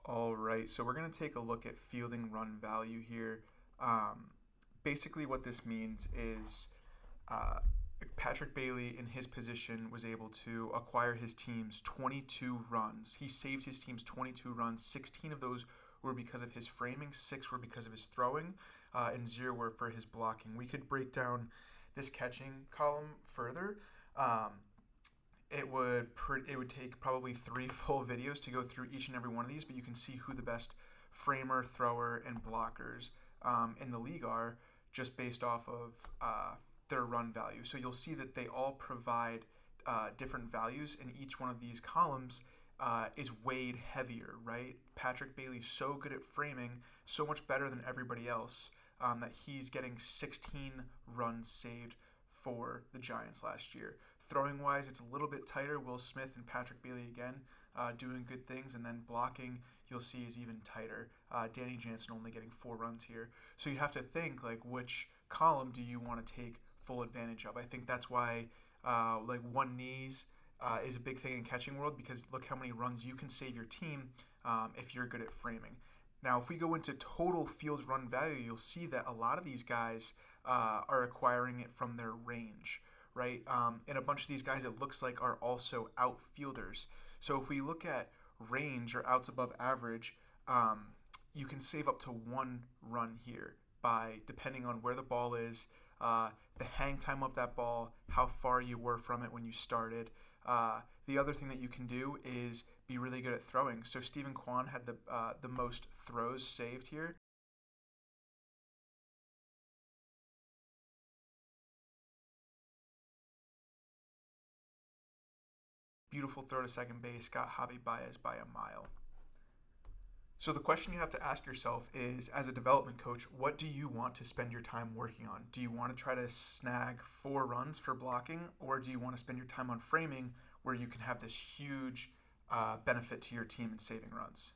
All right, so we're going to take a look at fielding run value here. Um, Basically, what this means is uh, Patrick Bailey, in his position, was able to acquire his team's 22 runs. He saved his team's 22 runs. 16 of those were because of his framing, 6 were because of his throwing, and 0 were for his blocking. We could break down this catching column further. Um, it would take probably 3 full videos to go through each and every one of these, but you can see who the best framer, thrower, and blockers in the league are just based off of their run value. So you'll see that they all provide different values, and each one of these columns is weighed heavier, right? Patrick Bailey's so good at framing, so much better than everybody else, that he's getting 16 runs saved for the Giants last year. Throwing wise, it's a little bit tighter. Will Smith and Patrick Bailey again doing good things, and then blocking you'll see is even tighter. Danny Jansen only getting 4 runs here. So you have to think like which column do you want to take full advantage of. I think that's why like one knees is a big thing in catching world, because look how many runs you can save your team if you're good at framing. Now, if we go into total field run value, you'll see that a lot of these guys are acquiring it from their range, right? And a bunch of these guys, it looks like, are also outfielders. So if we look at range or outs above average, you can save up to 1 run here by depending on where the ball is, the hang time of that ball, how far you were from it when you started. The other thing that you can do is be really good at throwing. So Stephen Kwan had the most throws saved here. Beautiful throw to second base, got Javi Baez by a mile. So the question you have to ask yourself is, as a development coach, what do you want to spend your time working on? Do you want to try to snag 4 runs for blocking, or do you want to spend your time on framing where you can have this huge benefit to your team in saving runs?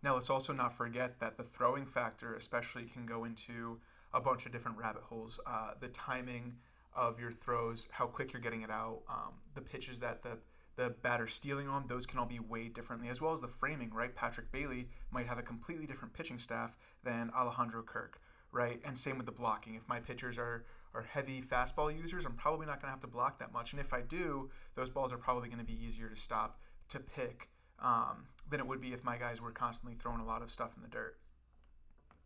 Now, let's also not forget that the throwing factor especially can go into a bunch of different rabbit holes. The timing of your throws, how quick you're getting it out, the pitches that the batter's stealing on, those can all be weighed differently, as well as the framing, right? Patrick Bailey might have a completely different pitching staff than Alejandro Kirk, right? And same with the blocking. If my pitchers are heavy fastball users, I'm probably not going to have to block that much. And if I do, those balls are probably going to be easier to stop, to pick, than it would be if my guys were constantly throwing a lot of stuff in the dirt.